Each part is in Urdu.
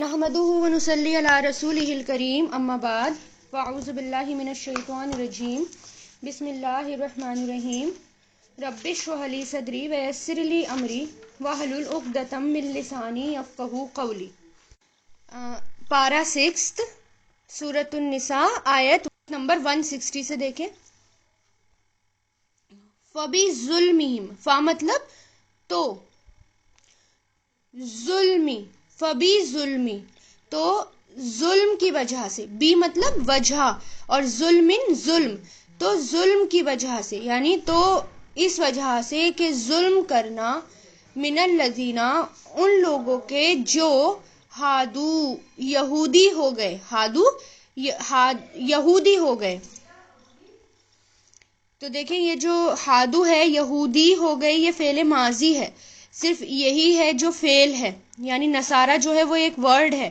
نحمدہ ونصلی علی رسولہ الکریم اما بعد فاعوذ باللہ من الشیطان الرجیم بسم اللہ الرحمن الرحیم رب اشرح لی صدری ویسر لی امری واحلل عقدۃ من لسانی یفقہوا قولی۔ پارہ 6 سورۃ النساء آیت نمبر 160 سے دیکھیں۔ فبی ظلمہم، فا مطلب تو، ظلمی، فبی ظلمی تو ظلم کی وجہ سے، بی مطلب وجہ اور ظلمن ظلم، تو ظلم کی وجہ سے یعنی تو اس وجہ سے کہ ظلم کرنا، من الذین ان لوگوں کے جو ہادو یہودی ہو گئے، ہادو یہودی ہو گئے۔ تو دیکھیں یہ جو ہادو ہے، یہودی ہو گئے، یہ فعل ماضی ہے، صرف یہی ہے جو فعل ہے، یعنی نصارہ جو ہے وہ ایک ورڈ ہے،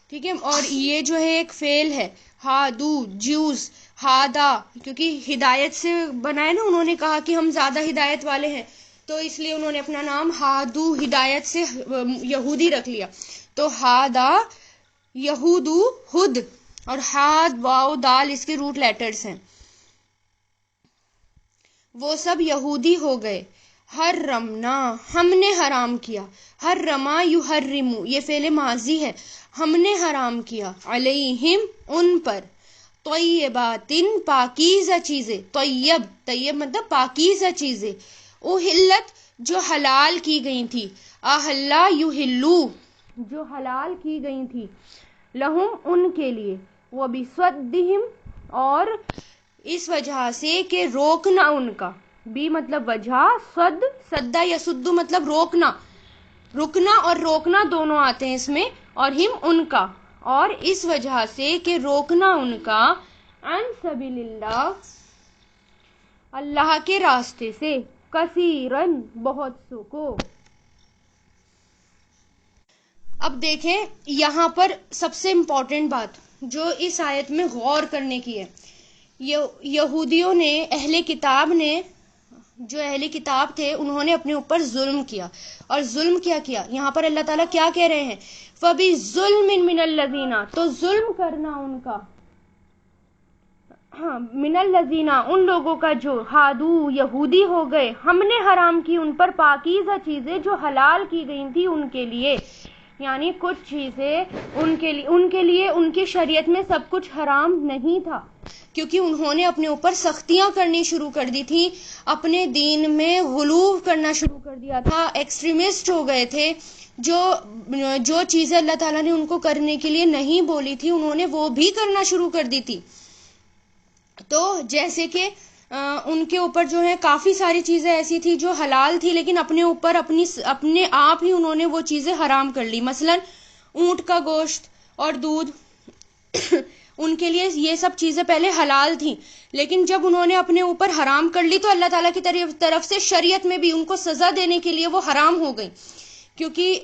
ٹھیک ہے، اور یہ جو ہے ایک فعل ہے، ہادو جیوز، ہادا کیونکہ ہدایت سے بنا ہے نا، انہوں نے کہا کہ ہم زیادہ ہدایت والے ہیں تو اس لیے انہوں نے اپنا نام ہادو ہدایت سے یہودی رکھ لیا، تو ہادا یہودو ہد، اور ہاد واو دال اس کے روٹ لیٹرز ہیں، وہ سب یہودی ہو گئے۔ حرمنا، ہم نے حرام کیا، حرما یحرمو یہ فعل ماضی ہے، ہم نے حرام کیا، علیہم ان پر، طیبات پاکیزہ چیزیں، طیب مطلب پاکیزہ چیزیں، احلت جو حلال کی گئی تھی، احلا یحلو جو حلال کی گئی تھی، لہم ان کے لیے، وبصدہم اور اس وجہ سے کہ روکنا ان کا، بھی مطلب وجہ، صدہ یصد مطلب روکنا، رکنا اور روکنا دونوں آتے ہیں اس میں، اور ہم ان کا، اور اس وجہ سے کہ روکنا ان کا، عن سبیل اللہ اللہ کے راستے سے، کثیرن بہت سو کو۔ اب دیکھیں یہاں پر سب سے امپورٹنٹ بات جو اس آیت میں غور کرنے کی ہے، یہودیوں نے، اہل کتاب نے، جو اہل کتاب تھے انہوں نے اپنے اوپر ظلم کیا، اور ظلم کیا یہاں پر اللہ تعالیٰ کیا کہہ رہے ہیں، فَبِظُلْمٍ مِّنَ الَّذِينَ تو ظلم کرنا ان کا، ہاں من الذین ان لوگوں کا جو ہادو یہودی ہو گئے، ہم نے حرام کی ان پر پاکیزہ چیزیں جو حلال کی گئی تھی ان کے لیے، یعنی کچھ چیزیں ان کے لیے ان کی شریعت میں سب کچھ حرام نہیں تھا، کیونکہ انہوں نے اپنے اوپر سختیاں کرنی شروع کر دی تھی، اپنے دین میں غلو کرنا شروع کر دیا تھا، ایکسٹریمسٹ ہو گئے تھے، جو چیزیں اللہ تعالیٰ نے ان کو کرنے کے لیے نہیں بولی تھی انہوں نے وہ بھی کرنا شروع کر دی تھی۔ تو جیسے کہ ان کے اوپر جو ہے کافی ساری چیزیں ایسی تھی جو حلال تھی، لیکن اپنے اوپر اپنے آپ ہی انہوں نے وہ چیزیں حرام کر لی، مثلا اونٹ کا گوشت اور دودھ ان کے لیے یہ سب چیزیں پہلے حلال تھیں، لیکن جب انہوں نے اپنے اوپر حرام کر لی تو اللہ تعالیٰ کی طرف سے شریعت میں بھی ان کو سزا دینے کے لیے وہ حرام ہو گئی، کیونکہ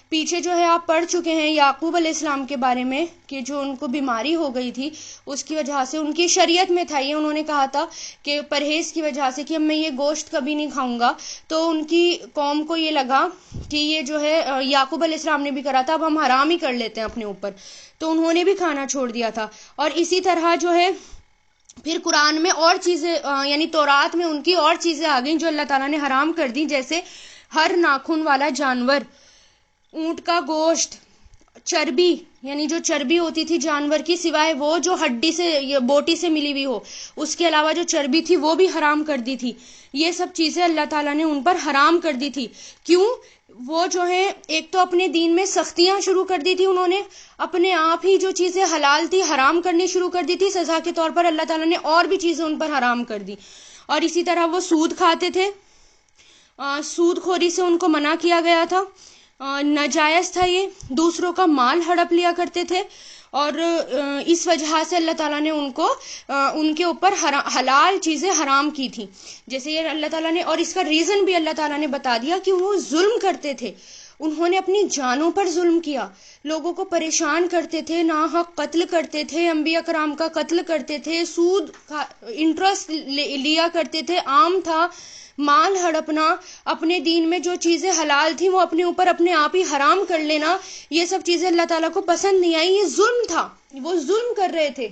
پیچھے جو ہے آپ پڑھ چکے ہیں یعقوب علیہ السلام کے بارے میں کہ جو ان کو بیماری ہو گئی تھی، اس کی وجہ سے ان کی شریعت میں تھا یہ، انہوں نے کہا تھا کہ پرہیز کی وجہ سے کہ میں یہ گوشت کبھی نہیں کھاؤں گا، تو ان کی قوم کو یہ لگا کہ یہ جو ہے یعقوب علیہ السلام نے بھی کرا تھا، اب ہم حرام ہی کر لیتے ہیں اپنے اوپر، تو انہوں نے بھی کھانا چھوڑ دیا تھا، اور اسی طرح جو ہے پھر قرآن میں اور چیزیں یعنی تورات میں ان کی اور چیزیں آ گئیں جو اللہ تعالیٰ نے حرام کر دی، جیسے ہر ناخن والا جانور، اونٹ کا گوشت، چربی یعنی جو چربی ہوتی تھی جانور کی سوائے وہ جو ہڈی سے یا بوٹی سے ملی ہوئی ہو، اس کے علاوہ جو چربی تھی وہ بھی حرام کر دی تھی، یہ سب چیزیں اللہ تعالیٰ نے ان پر حرام کر دی تھی، کیوں؟ وہ جو ہے ایک تو اپنے دین میں سختیاں شروع کر دی تھی، انہوں نے اپنے آپ ہی جو چیزیں حلال تھی حرام کرنی شروع کر دی تھی، سزا کے طور پر اللہ تعالیٰ نے اور بھی چیزیں ان پر حرام کر دی، اور اسی طرح وہ سود کھاتے تھے، سود خوری سے ان کو منع کیا گیا تھا، ناجائز تھا یہ، دوسروں کا مال ہڑپ لیا کرتے تھے، اور اس وجہ سے اللہ تعالیٰ نے ان کو ان کے اوپر حلال چیزیں حرام کی تھی، جیسے یہ اللہ تعالیٰ نے، اور اس کا ریزن بھی اللہ تعالیٰ نے بتا دیا کہ وہ ظلم کرتے تھے، انہوں نے اپنی جانوں پر ظلم کیا، لوگوں کو پریشان کرتے تھے، ناحق قتل کرتے تھے، انبیاء کرام کا قتل کرتے تھے، سود انٹرسٹ لیا کرتے تھے، عام تھا مال ہڑپنا، اپنے دین میں جو چیزیں حلال تھیں وہ اپنے اوپر اپنے آپ ہی حرام کر لینا، یہ سب چیزیں اللہ تعالیٰ کو پسند نہیں آئی. یہ ظلم تھا، وہ ظلم کر رہے تھے.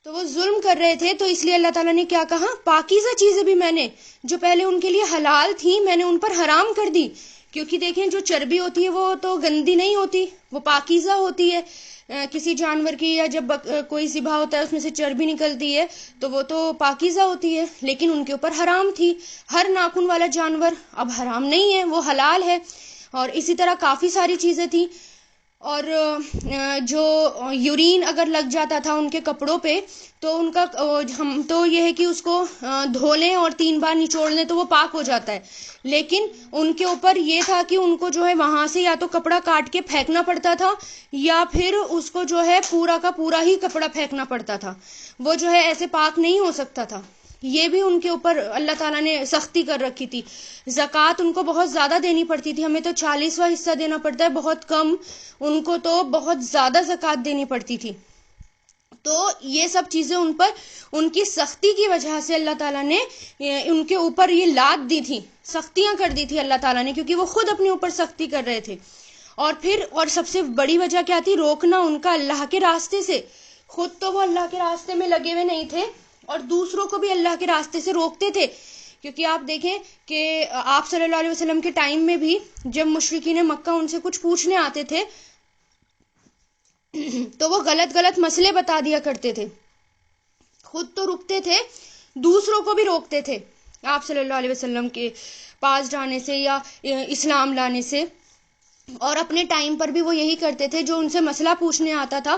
تو اس لیے اللہ تعالیٰ نے کیا کہا، پاکیزہ چیزیں بھی میں نے جو پہلے ان کے لیے حلال تھیں میں نے ان پر حرام کر دی. کیونکہ دیکھیں جو چربی ہوتی ہے وہ تو گندی نہیں ہوتی، وہ پاکیزہ ہوتی ہے. کسی جانور کی یا جب کوئی ذبح ہوتا ہے اس میں سے چربی نکلتی ہے تو وہ تو پاکیزہ ہوتی ہے، لیکن ان کے اوپر حرام تھی. ہر ناخن والا جانور اب حرام نہیں ہے، وہ حلال ہے. اور اسی طرح کافی ساری چیزیں تھیں. اور جو یورین اگر لگ جاتا تھا ان کے کپڑوں پہ تو ان کا ہم تو یہ ہے کہ اس کو دھو لیں اور 3 بار نچوڑ لیں تو وہ پاک ہو جاتا ہے. لیکن ان کے اوپر یہ تھا کہ ان کو جو ہے وہاں سے یا تو کپڑا کاٹ کے پھینکنا پڑتا تھا یا پھر اس کو جو ہے پورا کا پورا ہی کپڑا پھینکنا پڑتا تھا. وہ جو ہے ایسے پاک نہیں ہو سکتا تھا. یہ بھی ان کے اوپر اللہ تعالیٰ نے سختی کر رکھی تھی. زکوٰۃ ان کو بہت زیادہ دینی پڑتی تھی، ہمیں تو 40واں حصہ دینا پڑتا ہے بہت کم، ان کو تو بہت زیادہ زکوٰۃ دینی پڑتی تھی. تو یہ سب چیزیں ان پر ان کی سختی کی وجہ سے اللہ تعالیٰ نے ان کے اوپر یہ لاد دی تھی، سختیاں کر دی تھی اللہ تعالیٰ نے، کیونکہ وہ خود اپنے اوپر سختی کر رہے تھے. اور سب سے بڑی وجہ کیا تھی، روکنا ان کا اللہ کے راستے سے. خود تو وہ اللہ کے راستے میں لگے ہوئے نہیں تھے اور دوسروں کو بھی اللہ کے راستے سے روکتے تھے. کیونکہ آپ دیکھیں کہ آپ صلی اللہ علیہ وسلم کے ٹائم میں بھی جب مشرکین مکہ ان سے کچھ پوچھنے آتے تھے تو وہ غلط مسئلے بتا دیا کرتے تھے. خود تو رکتے تھے، دوسروں کو بھی روکتے تھے آپ صلی اللہ علیہ وسلم کے پاس جانے سے یا اسلام لانے سے. اور اپنے ٹائم پر بھی وہ یہی کرتے تھے، جو ان سے مسئلہ پوچھنے آتا تھا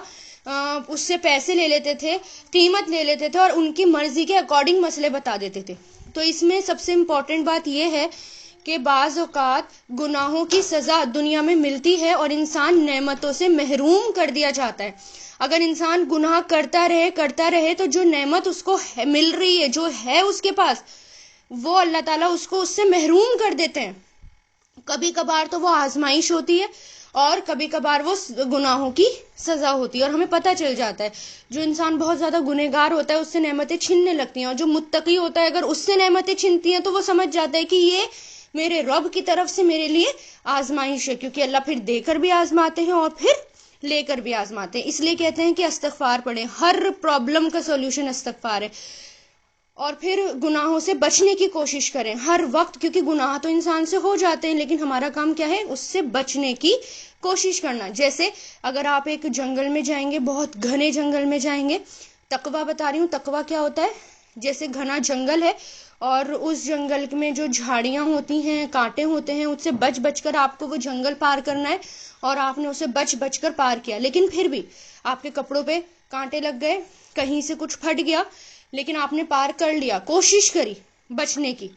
اس سے پیسے لے لیتے تھے، قیمت لے لیتے تھے اور ان کی مرضی کے اکارڈنگ مسئلے بتا دیتے تھے. تو اس میں سب سے امپورٹنٹ بات یہ ہے کہ بعض اوقات گناہوں کی سزا دنیا میں ملتی ہے اور انسان نعمتوں سے محروم کر دیا جاتا ہے. اگر انسان گناہ کرتا رہے تو جو نعمت اس کو مل رہی ہے، جو ہے اس کے پاس، وہ اللہ تعالیٰ اس کو اس سے محروم کر دیتے ہیں. کبھی کبھار تو وہ آزمائش ہوتی ہے اور کبھی کبھار وہ گناہوں کی سزا ہوتی ہے. اور ہمیں پتہ چل جاتا ہے جو انسان بہت زیادہ گنہگار ہوتا ہے اس سے نعمتیں چھننے لگتی ہیں، اور جو متقی ہوتا ہے اگر اس سے نعمتیں چھنتی ہیں تو وہ سمجھ جاتا ہے کہ یہ میرے رب کی طرف سے میرے لیے آزمائش ہے. کیونکہ اللہ پھر دے کر بھی آزماتے ہیں اور پھر لے کر بھی آزماتے ہیں. اس لیے کہتے ہیں کہ استغفار پڑھیں، ہر پرابلم کا سولوشن استغفار ہے. اور پھر گناہوں سے بچنے کی کوشش کریں ہر وقت، کیونکہ گناہ تو انسان سے ہو جاتے ہیں لیکن ہمارا کام کیا ہے، اس سے بچنے کی کوشش کرنا. جیسے اگر آپ ایک جنگل میں جائیں گے، بہت گھنے جنگل میں جائیں گے، تقویٰ بتا رہی ہوں، تقویٰ کیا ہوتا ہے، جیسے گھنا جنگل ہے اور اس جنگل میں جو جھاڑیاں ہوتی ہیں، کانٹے ہوتے ہیں، اس سے بچ بچ کر آپ کو وہ جنگل پار کرنا ہے اور آپ نے اسے بچ بچ کر پار کیا، لیکن پھر بھی آپ کے کپڑوں پہ کانٹے لگ گئے، کہیں سے کچھ پھٹ گیا، لیکن آپ نے پار کر لیا، کوشش کری بچنے کی.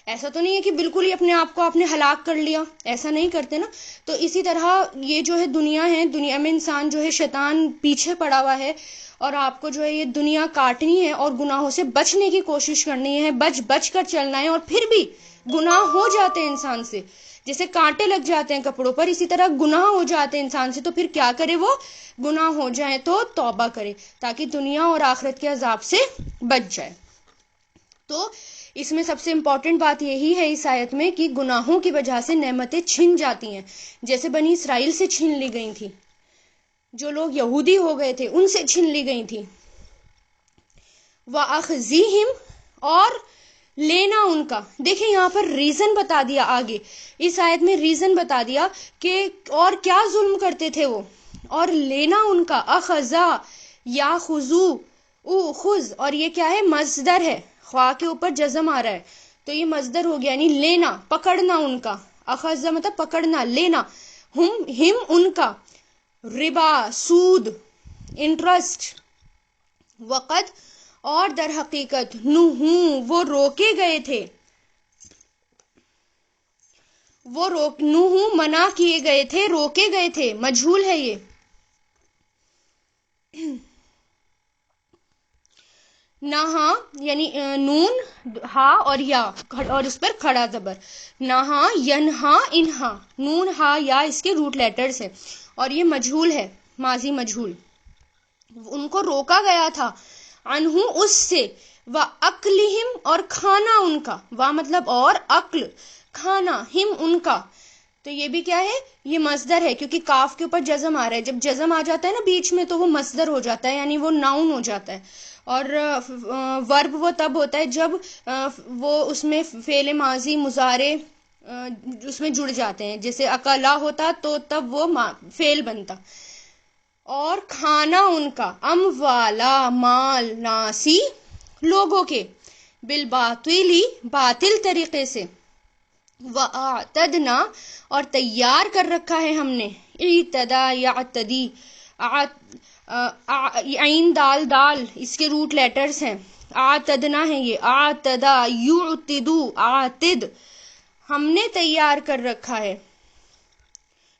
ایسا تو نہیں ہے کہ بالکل ہی اپنے آپ کو آپ نے ہلاک کر لیا، ایسا نہیں کرتے نا. تو اسی طرح یہ جو ہے دنیا ہے، دنیا میں انسان جو ہے شیطان پیچھے پڑا ہوا ہے اور آپ کو جو ہے یہ دنیا کاٹنی ہے اور گناہوں سے بچنے کی کوشش کرنی ہے، بچ بچ کر چلنا ہے. اور پھر بھی گناہ ہو جاتے ہیں انسان سے، جیسے کانٹے لگ جاتے ہیں کپڑوں پر، اسی طرح گناہ ہو جاتے ہیں انسان سے. تو پھر کیا کرے، وہ گناہ ہو جائے تو توبہ کرے تاکہ دنیا اور آخرت کے عذاب سے بچ جائے. تو اس میں سب سے امپورٹنٹ بات یہی ہے اس آیت میں کہ گناہوں کی وجہ سے نعمتیں چھن جاتی ہیں، جیسے بنی اسرائیل سے چھن لی گئی تھی، جو لوگ یہودی ہو گئے تھے ان سے چھن لی گئی تھی. وَأَخْذِهِمْ، اور لینا ان کا. دیکھیں یہاں پر ریزن بتا دیا، آگے اس آیت میں ریزن بتا دیا کہ اور کیا ظلم کرتے تھے وہ، اور لینا ان کا. اخذا یا خذو، خذ، اور یہ کیا ہے، مصدر ہے، خواہ کے اوپر جزم آ رہا ہے تو یہ مصدر ہو گیا، یعنی لینا، پکڑنا ان کا. اخذا مطلب پکڑنا، لینا. ہم ان کا، ربا سود، انٹرسٹ. وقت، اور در حقیقت، نہوں وہ روکے گئے تھے، نہوں منع کیے گئے تھے، روکے گئے تھے، مجہول ہے یہ. نہا یعنی نون، ہا اور یا، اور اس پر کھڑا زبر. نہا، ینہا، انہا، نون ہا یا اس کے روٹ لیٹرز ہیں اور یہ مجہول ہے، ماضی مجہول. ان کو روکا گیا تھا، عنہ اس سے، وَأَقْلِهِمْ اور کھانا ان کا، وا مطلب اور، عقل کھانا، ہم ان کا، تو یہ بھی کیا ہے، یہ مصدر ہے کیونکہ کاف کے اوپر جزم آ رہا ہے. جب جزم آ جاتا ہے نا بیچ میں تو وہ مصدر ہو جاتا ہے، یعنی وہ ناؤن ہو جاتا ہے. اور ورب وہ تب ہوتا ہے جب وہ اس میں فعل ماضی مضارع اس میں جڑ جاتے ہیں. جیسے اکلا ہوتا تو تب وہ فعل بنتا. اور کھانا ان کا، اموالا مال، ناسی لوگوں کے، بالباطلی باطل طریقے سے، وَأَعْتَدْنَا اور تیار کر رکھا ہے ہم نے، اعتدا یعتدی، عین دال دال اس کے روٹ لیٹرز ہیں، اعتدنا ہے یہ، اعتدا یعتدو، عاتد ہم نے تیار کر رکھا ہے،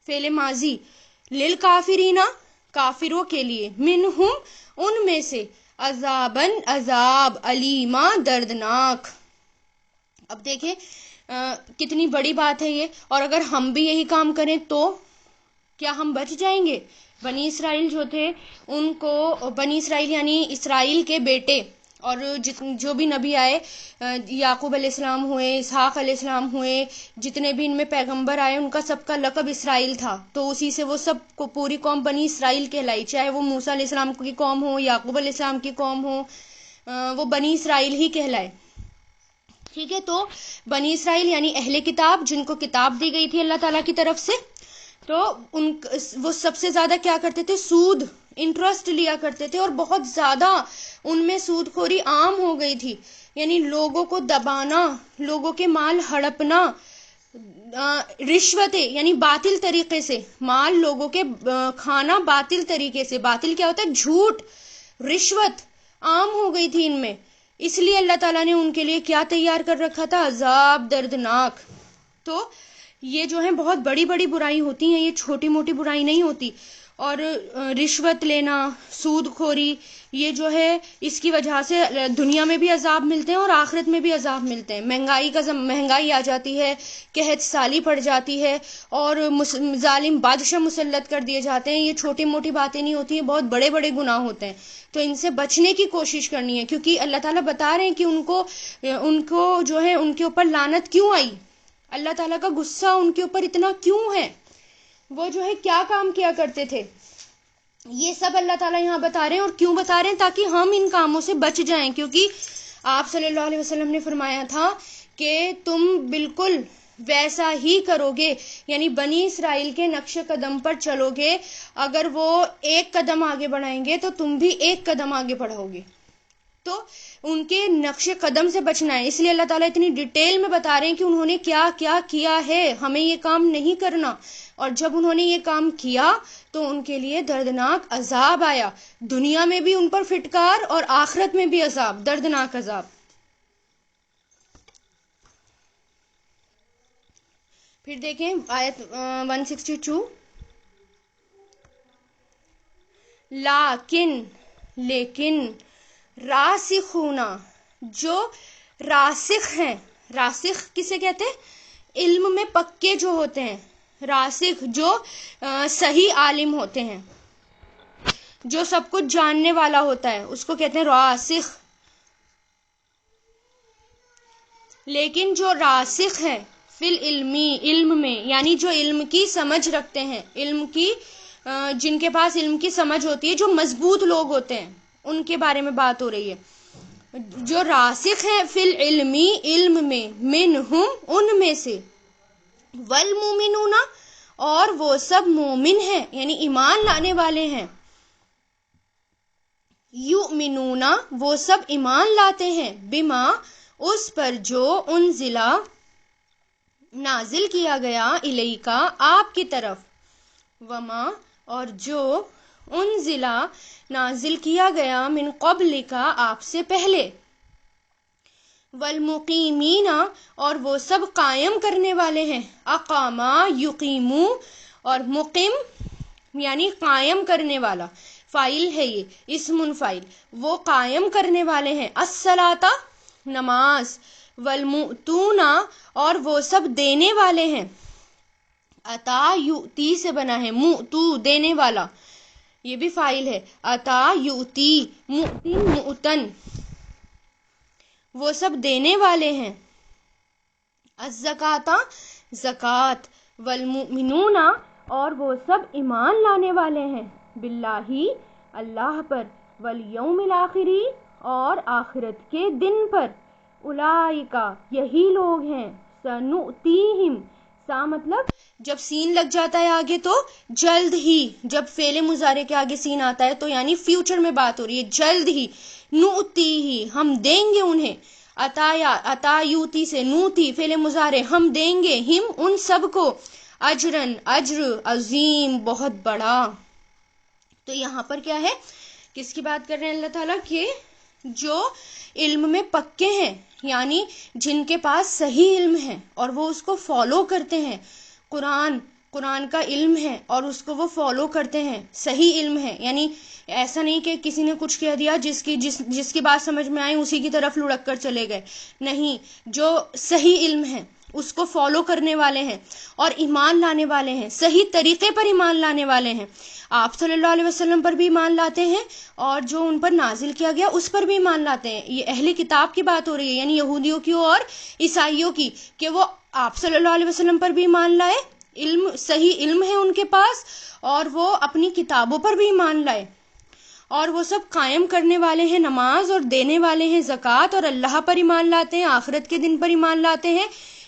فعل ماضی، للکافرین کافروں کے لیے، منہم ان میں سے، عذابن عذاب، علیما دردناک. اب دیکھیں کتنی بڑی بات ہے یہ، اور اگر ہم بھی یہی کام کریں تو کیا ہم بچ جائیں گے؟ بنی اسرائیل جو تھے ان کو، بنی اسرائیل یعنی اسرائیل کے بیٹے، اور جو بھی نبی آئے، یعقوب علیہ السلام ہوئے، اسحاق علیہ السلام ہوئے، جتنے بھی ان میں پیغمبر آئے ان کا سب کا لقب اسرائیل تھا، تو اسی سے وہ سب کو پوری قوم بنی اسرائیل کہلائی، چاہے وہ موسیٰ علیہ السلام کی قوم ہو، یعقوب علیہ السلام کی قوم ہو، وہ بنی اسرائیل ہی کہلائے. ٹھیک ہے، تو بنی اسرائیل یعنی اہل کتاب، جن کو کتاب دی گئی تھی اللہ تعالیٰ کی طرف سے، تو وہ سب سے زیادہ کیا کرتے تھے، سود، انٹرسٹ لیا کرتے تھے، اور بہت زیادہ ان میں سود خوری عام ہو گئی تھی، یعنی لوگوں کو دبانا، لوگوں کے مال ہڑپنا، رشوتیں یعنی باطل طریقے سے مال لوگوں کے کھانا، باطل طریقے سے، باطل کیا ہوتا ہے، جھوٹ، رشوت عام ہو گئی تھی ان میں. اس لیے اللہ تعالیٰ نے ان کے لیے کیا تیار کر رکھا تھا، عذاب دردناک. تو یہ جو ہے بہت بڑی بڑی برائی ہوتی ہیں، یہ چھوٹی موٹی برائی نہیں ہوتی. اور رشوت لینا، سود خوری، یہ جو ہے اس کی وجہ سے دنیا میں بھی عذاب ملتے ہیں اور آخرت میں بھی عذاب ملتے ہیں. مہنگائی آ جاتی ہے، قحط سالی پڑ جاتی ہے، اور ظالم بادشاہ مسلط کر دیے جاتے ہیں. یہ چھوٹی موٹی باتیں نہیں ہوتی ہیں، بہت بڑے بڑے گناہ ہوتے ہیں. تو ان سے بچنے کی کوشش کرنی ہے، کیونکہ اللہ تعالیٰ بتا رہے ہیں کہ ان کو جو ہے ان کے اوپر لعنت کیوں آئی، اللہ تعالیٰ کا غصہ ان کے اوپر اتنا کیوں ہے، وہ جو ہے کیا کام کیا کرتے تھے، یہ سب اللہ تعالیٰ یہاں بتا رہے ہیں. اور کیوں بتا رہے ہیں؟ تاکہ ہم ان کاموں سے بچ جائیں، کیونکہ آپ صلی اللہ علیہ وسلم نے فرمایا تھا کہ تم بالکل ویسا ہی کرو گے، یعنی بنی اسرائیل کے نقش قدم پر چلو گے. اگر وہ ایک قدم آگے بڑھائیں گے تو تم بھی ایک قدم آگے بڑھاؤ گے. تو ان کے نقش قدم سے بچنا ہے. اس لیے اللہ تعالیٰ اتنی ڈیٹیل میں بتا رہے ہیں کہ انہوں نے کیا کیا کیا ہے، ہمیں یہ کام نہیں کرنا. اور جب انہوں نے یہ کام کیا تو ان کے لیے دردناک عذاب آیا، دنیا میں بھی ان پر فٹکار اور آخرت میں بھی عذاب، دردناک عذاب. پھر دیکھیں آیت 162، لیکن راسخون، جو راسخ ہیں، راسخ کسے کہتے ہیں، علم میں پکے جو ہوتے ہیں، راسخ جو صحیح عالم ہوتے ہیں، جو سب کچھ جاننے والا ہوتا ہے اس کو کہتے ہیں راسخ. لیکن جو راسخ ہیں فی العلمی، علم میں، یعنی جو علم کی سمجھ رکھتے ہیں، علم کی جن کے پاس علم کی سمجھ ہوتی ہے، جو مضبوط لوگ ہوتے ہیں، ان کے بارے میں بات ہو رہی ہے. جو راسخ ہیں فی العلمی، علم میں، منہم ان میں سے، والمومنون اور وہ سب مومن ہیں یعنی ایمان لانے والے ہیں، یؤمنون وہ سب ایمان لاتے ہیں، بما اس پر جو انزلا نازل کیا گیا، الیکا آپ کی طرف، وما اور جو انزلا نازل کیا گیا، من قبلکا آپ سے پہلے، والمقیمین اور وہ سب قائم کرنے والے ہیں، اقاما یقیمو اور مقیم یعنی قائم کرنے والا، فائل ہے یہ اسم فائل، وہ قائم کرنے والے ہیں، الصلاۃ نماز، والمؤتون اور وہ سب دینے والے ہیں، عطا یؤتی سے بنا ہے، مؤتو دینے والا، یہ بھی فائل ہے، عطا یؤتی، مؤتن مؤتن، وہ سب دینے والے ہیں، الزکاۃ زکات، والمؤمنون اور وہ سب ایمان لانے والے ہیں، باللہ اللہ پر، والیوم الآخری اور آخرت کے دن پر، اولئک یہی لوگ ہیں، سنؤتیہم، سا مطلب جب سین لگ جاتا ہے آگے تو جلد ہی، جب فعل مضارع کے آگے سین آتا ہے تو یعنی فیوچر میں بات ہو رہی ہے، جلد ہی، نؤتی ہی ہم دیں گے انہیں، عطا یوتی سے نوتی فعل مضارع، ہم دیں گے، ہم ان سب کو، اجرن اجر، عظیم بہت بڑا۔ تو یہاں پر کیا ہے، کس کی بات کر رہے ہیں اللہ تعالیٰ کہ جو علم میں پکے ہیں، یعنی جن کے پاس صحیح علم ہے اور وہ اس کو فالو کرتے ہیں، قرآن کا علم ہے اور اس کو وہ فالو کرتے ہیں، صحیح علم ہے، یعنی ایسا نہیں کہ کسی نے کچھ کہہ دیا جس کی بات سمجھ میں آئی اسی کی طرف لڑک کر چلے گئے، نہیں، جو صحیح علم ہے اس کو فالو کرنے والے ہیں اور ایمان لانے والے ہیں، صحیح طریقے پر ایمان لانے والے ہیں، آپ صلی اللہ علیہ وسلم پر بھی ایمان لاتے ہیں اور جو ان پر نازل کیا گیا اس پر بھی ایمان لاتے ہیں۔ یہ اہل کتاب کی بات ہو رہی ہے، یعنی یہودیوں کی اور عیسائیوں کی، کہ وہ آپ صلی اللہ علیہ وسلم پر بھی ایمان لائے، صحیح علم ہے ان کے پاس، اور وہ اپنی کتابوں پر بھی ایمان لائے، اور وہ سب قائم کرنے والے ہیں نماز اور دینے والے ہیں زکوٰۃ، اور اللہ پر ایمان لاتے ہیں، آخرت کے دن پر ایمان لاتے ہیں،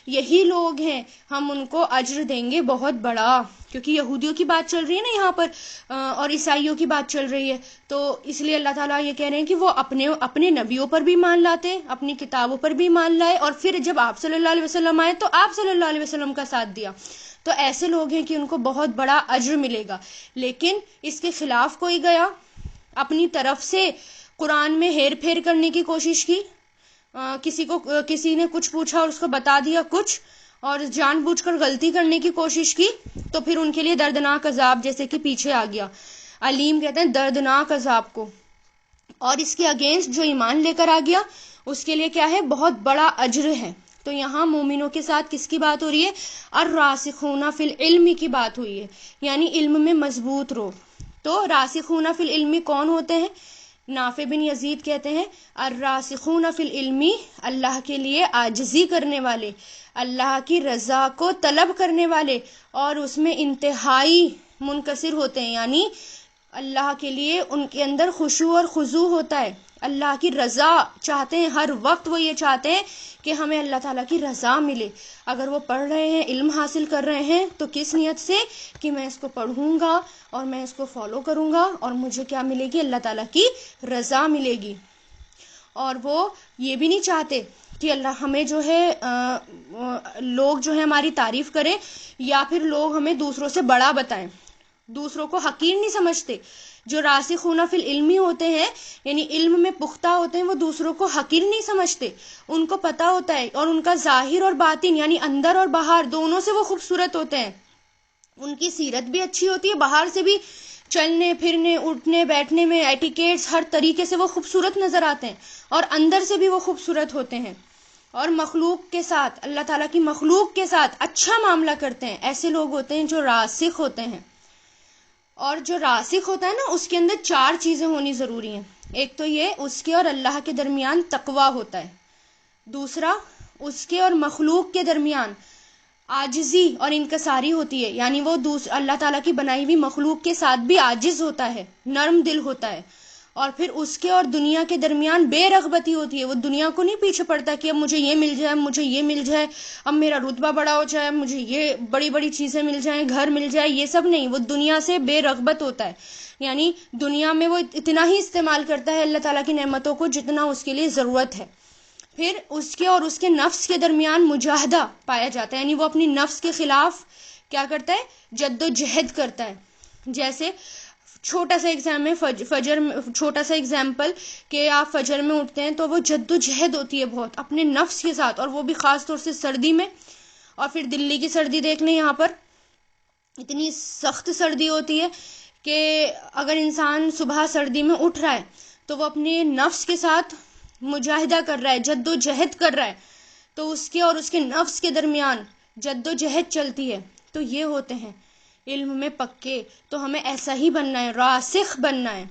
یہی لوگ ہیں، ہم ان کو اجر دیں گے بہت بڑا، کیونکہ یہودیوں کی بات چل رہی ہے نا یہاں پر اور عیسائیوں کی بات چل رہی ہے، تو اس لیے اللہ تعالیٰ یہ کہہ رہے ہیں کہ وہ اپنے نبیوں پر بھی ایمان لاتے، اپنی کتابوں پر بھی ایمان لائے، اور پھر جب آپ صلی اللہ علیہ وسلم آئے تو آپ صلی اللہ علیہ وسلم کا ساتھ دیا، تو ایسے لوگ ہیں کہ ان کو بہت بڑا اجر ملے گا۔ لیکن اس کے خلاف کوئی گیا، اپنی طرف سے قرآن میں ہیر پھیر کرنے کی کوشش کی، کسی نے کچھ پوچھا اور اس کو بتا دیا کچھ، اور جان بوجھ کر غلطی کرنے کی کوشش کی، تو پھر ان کے لیے دردناک عذاب، جیسے کہ پیچھے آ گیا، علیم کہتے ہیں دردناک عذاب کو، اور اس کے اگینسٹ جو ایمان لے کر آ گیا اس کے لیے کیا ہے، بہت بڑا اجر ہے۔ تو یہاں مومنوں کے ساتھ کس کی بات ہو رہی ہے، الراسخون فی العلم کی بات ہوئی ہے، یعنی علم میں مضبوط رہو۔ تو راسخون فی العلم کون ہوتے ہیں، نافع بن یزید کہتے ہیں الراسخون فی العلم، اللہ کے لیے عاجزی کرنے والے، اللہ کی رضا کو طلب کرنے والے، اور اس میں انتہائی منکسر ہوتے ہیں، یعنی اللہ کے لیے ان کے اندر خشوع اور خضوع ہوتا ہے، اللہ کی رضا چاہتے ہیں، ہر وقت وہ یہ چاہتے ہیں کہ ہمیں اللہ تعالیٰ کی رضا ملے۔ اگر وہ پڑھ رہے ہیں، علم حاصل کر رہے ہیں، تو کس نیت سے، کہ میں اس کو پڑھوں گا اور میں اس کو فالو کروں گا اور مجھے کیا ملے گی، اللہ تعالیٰ کی رضا ملے گی۔ اور وہ یہ بھی نہیں چاہتے کہ اللہ ہمیں جو ہے لوگ جو ہے ہماری تعریف کریں، یا پھر لوگ ہمیں دوسروں سے بڑا بتائیں، دوسروں کو حقیر نہیں سمجھتے۔ جو راسخون فی العلم ہوتے ہیں، یعنی علم میں پختہ ہوتے ہیں، وہ دوسروں کو حقیر نہیں سمجھتے، ان کو پتہ ہوتا ہے، اور ان کا ظاہر اور باطن یعنی اندر اور باہر دونوں سے وہ خوبصورت ہوتے ہیں، ان کی سیرت بھی اچھی ہوتی ہے، باہر سے بھی چلنے پھرنے اٹھنے بیٹھنے میں ایٹیکیٹس ہر طریقے سے وہ خوبصورت نظر آتے ہیں، اور اندر سے بھی وہ خوبصورت ہوتے ہیں، اور مخلوق کے ساتھ، اللہ تعالیٰ کی مخلوق کے ساتھ اچھا معاملہ کرتے ہیں۔ ایسے لوگ ہوتے ہیں جو راسخ ہوتے ہیں، اور جو راسخ ہوتا ہے نا اس کے اندر 4 چیزیں ہونی ضروری ہیں۔ ایک تو یہ اس کے اور اللہ کے درمیان تقوی ہوتا ہے، دوسرا اس کے اور مخلوق کے درمیان عاجزی اور انکساری ہوتی ہے، یعنی وہ اللہ تعالیٰ کی بنائی ہوئی مخلوق کے ساتھ بھی عاجز ہوتا ہے، نرم دل ہوتا ہے، اور پھر اس کے اور دنیا کے درمیان بے رغبتی ہوتی ہے، وہ دنیا کو نہیں پیچھے پڑتا کہ اب مجھے یہ مل جائے، مجھے یہ مل جائے، اب میرا رتبہ بڑا ہو جائے، مجھے یہ بڑی بڑی چیزیں مل جائیں، گھر مل جائے، یہ سب نہیں، وہ دنیا سے بے رغبت ہوتا ہے، یعنی دنیا میں وہ اتنا ہی استعمال کرتا ہے اللہ تعالیٰ کی نعمتوں کو جتنا اس کے لیے ضرورت ہے۔ پھر اس کے اور اس کے نفس کے درمیان مجاہدہ پایا جاتا ہے، یعنی وہ اپنی نفس کے خلاف کیا کرتا ہے، جد و جہد کرتا ہے۔ جیسے چھوٹا سا ایگزامپل کہ آپ فجر میں اٹھتے ہیں تو وہ جد و جہد ہوتی ہے بہت اپنے نفس کے ساتھ، اور وہ بھی خاص طور سے سردی میں، اور پھر دلی کی سردی دیکھ لیں، یہاں پر اتنی سخت سردی ہوتی ہے کہ اگر انسان صبح سردی میں اٹھ رہا ہے تو وہ اپنے نفس کے ساتھ مجاہدہ کر رہا ہے، جد و جہد کر رہا ہے، تو اس کے اور اس کے نفس کے درمیان جد و جہد چلتی ہے، تو یہ ہوتے ہیں علم میں پکے۔ تو ہمیں ایسا ہی بننا ہے، راسخ بننا ہے۔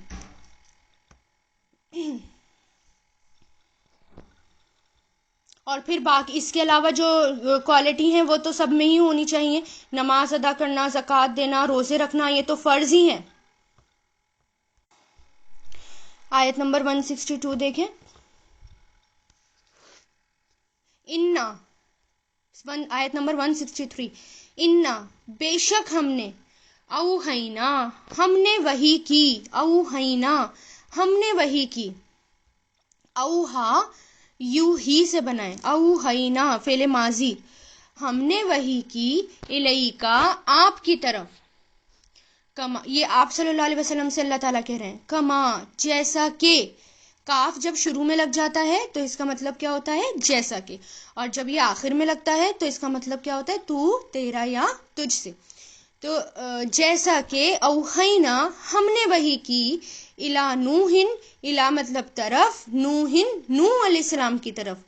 اور پھر باقی اس کے علاوہ جو کوالٹی ہیں وہ تو سب میں ہی ہونی چاہیے. نماز ادا کرنا، زکوٰۃ دینا، روزے رکھنا، یہ تو فرض ہی ہیں. آیت نمبر 162 دیکھیں. انا، آیت نمبر 163. انا، بے شک ہم نے، اوحینا، ہم نے وحی کی، اوحینا، ہم نے وحی کی. اوہا یو ہی سے بنائیں، اوحینا فعل ماضی، ہم نے وحی کی، الیکا آپ کی طرف، کما، یہ آپ صلی اللہ علیہ وسلم سے اللہ تعالیٰ کہہ رہے ہیں، کما جیسا کہ. کاف جب شروع میں لگ جاتا ہے تو اس کا مطلب کیا ہوتا ہے؟ جیسا کہ. اور جب یہ آخر میں لگتا ہے تو اس کا مطلب کیا ہوتا ہے؟ تو، تیرا یا تجھ سے. تو جیسا کہ اوحینا ہم نے وحی کی، الا نوحن، الا مطلب طرف، نوحن نوح علیہ السلام کی طرف،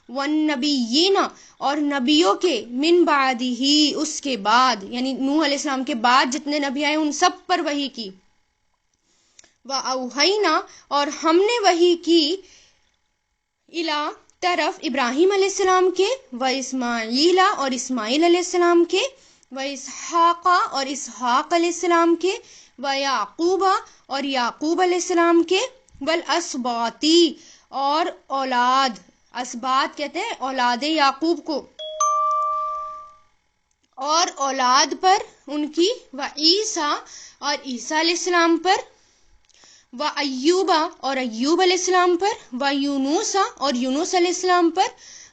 والنبیین اور نبیوں کے، من بعدہ اس کے بعد، یعنی نوح علیہ السلام کے بعد جتنے نبی آئے ان سب پر وحی کی. وَأَوْحَيْنَا اور ہم نے وحی کی، الا طرف ابراہیم علیہ السلام کے، وَإِسْمَاعِيلَ اور اسماعیل علیہ السلام کے، وَإِسْحَاقَ اور اسحاق علیہ السلام کے، وَيَعْقُوبَ اور یعقوب علیہ السلام کے، وَالْأَسْبَاطِ اور اولاد، اسباط کہتے ہیں اولاد یعقوب کو، اور اولاد پر ان کی، وعیسیٰ اور عیسیٰ علیہ السلام پر، وَأَيُّوبَ اور ایوب علیہ السلام پر، وَيُونُوسَ اور یونس علیہ السلام پر،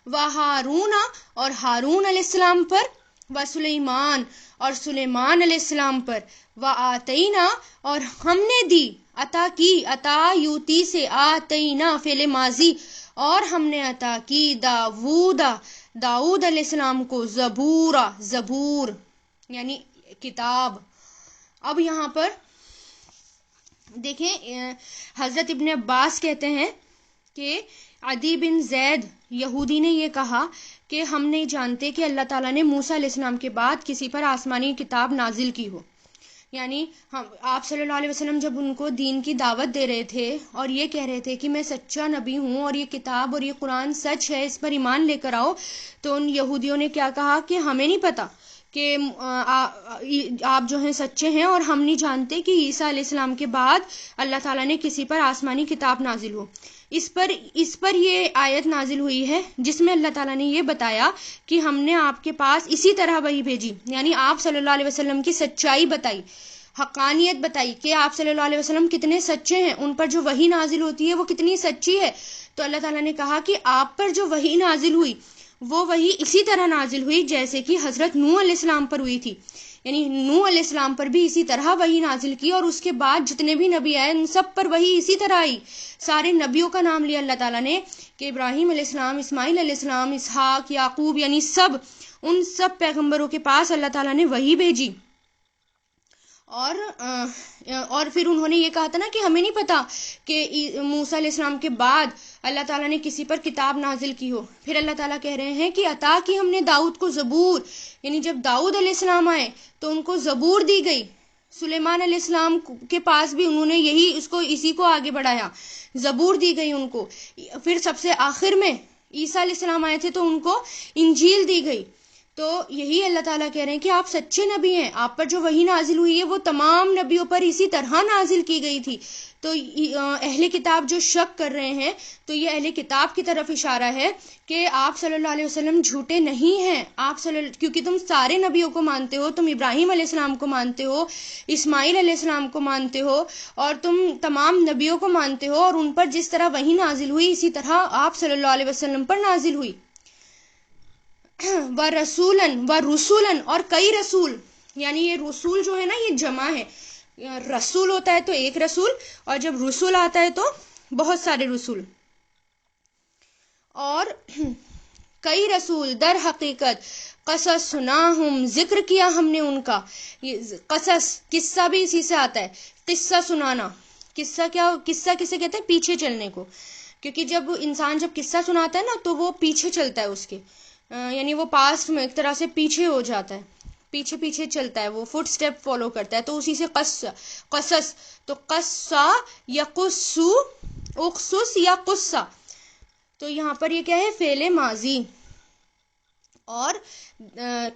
وَہارون اور ہارون علیہ السلام پر، وَسُلَيْمَان اور سلیمان علیہ السلام پر، وَآتَيْنَا اور ہم نے دی، عطا کی، عطا یوتی سے، آتینا فعل ماضی، اور ہم نے عطا کی، داؤد علیہ السلام کو، زبورا زبور یعنی کتاب. اب یہاں پر دیکھیں، حضرت ابن عباس کہتے ہیں کہ عدی بن زید یہودی نے یہ کہا کہ ہم نہیں جانتے کہ اللہ تعالیٰ نے موسیٰ علیہ السلام کے بعد کسی پر آسمانی کتاب نازل کی ہو. یعنی آپ صلی اللہ علیہ وسلم جب ان کو دین کی دعوت دے رہے تھے اور یہ کہہ رہے تھے کہ میں سچا نبی ہوں اور یہ کتاب اور یہ قرآن سچ ہے، اس پر ایمان لے کر آؤ، تو ان یہودیوں نے کیا کہا کہ ہمیں نہیں پتا کہ آپ جو ہیں سچے ہیں، اور ہم نہیں جانتے کہ عیسیٰ علیہ السلام کے بعد اللہ تعالیٰ نے کسی پر آسمانی کتاب نازل ہو. اس پر یہ آیت نازل ہوئی ہے جس میں اللہ تعالیٰ نے یہ بتایا کہ ہم نے آپ کے پاس اسی طرح وحی بھیجی، یعنی آپ صلی اللہ علیہ وسلم کی سچائی بتائی، حقانیت بتائی کہ آپ صلی اللہ علیہ وسلم کتنے سچے ہیں، ان پر جو وحی نازل ہوتی ہے وہ کتنی سچی ہے. تو اللہ تعالیٰ نے کہا کہ آپ پر جو وحی نازل ہوئی وہ وحی اسی طرح نازل ہوئی جیسے کہ حضرت نوح علیہ السلام پر ہوئی تھی، یعنی نوح علیہ السلام پر بھی اسی طرح وحی نازل کی، اور اس کے بعد جتنے بھی نبی آئے ان سب پر وحی اسی طرح آئی. سارے نبیوں کا نام لیا اللہ تعالیٰ نے کہ ابراہیم علیہ السلام، اسماعیل علیہ السلام، اسحاق، یعقوب، یعنی سب، ان سب پیغمبروں کے پاس اللہ تعالیٰ نے وحی بھیجی. اور پھر انہوں نے یہ کہا تھا نا کہ ہمیں نہیں پتا کہ موسیٰ علیہ السلام کے بعد اللہ تعالیٰ نے کسی پر کتاب نازل کی ہو. پھر اللہ تعالیٰ کہہ رہے ہیں کہ عطا کی ہم نے داؤد کو زبور، یعنی جب داؤد علیہ السلام آئے تو ان کو زبور دی گئی. سلیمان علیہ السلام کے پاس بھی انہوں نے اسی کو آگے بڑھایا، زبور دی گئی ان کو. پھر سب سے آخر میں عیسیٰ علیہ السلام آئے تھے تو ان کو انجیل دی گئی. تو یہی اللہ تعالیٰ کہہ رہے ہیں کہ آپ سچے نبی ہیں، آپ پر جو وحی نازل ہوئی ہے وہ تمام نبیوں پر اسی طرح نازل کی گئی تھی. تو اہل کتاب جو شک کر رہے ہیں تو یہ اہل کتاب کی طرف اشارہ ہے کہ آپ صلی اللہ علیہ وسلم جھوٹے نہیں ہیں. کیونکہ تم سارے نبیوں کو مانتے ہو، تم ابراہیم علیہ السلام کو مانتے ہو، اسماعیل علیہ السلام کو مانتے ہو، اور تم تمام نبیوں کو مانتے ہو، اور ان پر جس طرح وحی نازل ہوئی اسی طرح آپ صلی اللہ علیہ وسلم پر نازل ہوئی. وَرُسُولًا اور کئی رسول، یعنی یہ رسول جو ہے نا یہ جمع ہے، رسول ہوتا ہے تو ایک رسول، اور جب رسول آتا ہے تو بہت سارے رسول. اور کئی رسول در حقیقت قصصناہم ذکر کیا ہم نے ان کا. قصص قصہ بھی اسی سے آتا ہے، قصہ سنانا. قصہ کسے کہتے ہیں؟ پیچھے چلنے کو. کیونکہ جب انسان قصہ سناتا ہے نا تو وہ پیچھے چلتا ہے اس کے، یعنی وہ پاسٹ میں ایک طرح سے پیچھے ہو جاتا ہے، پیچھے چلتا ہے، وہ فٹ سٹیپ فالو کرتا ہے. تو اسی سے قصص تو قصہ یا قصو، اقصص یا قصہ. تو یہاں پر یہ کیا ہے؟ فعل ماضی. اور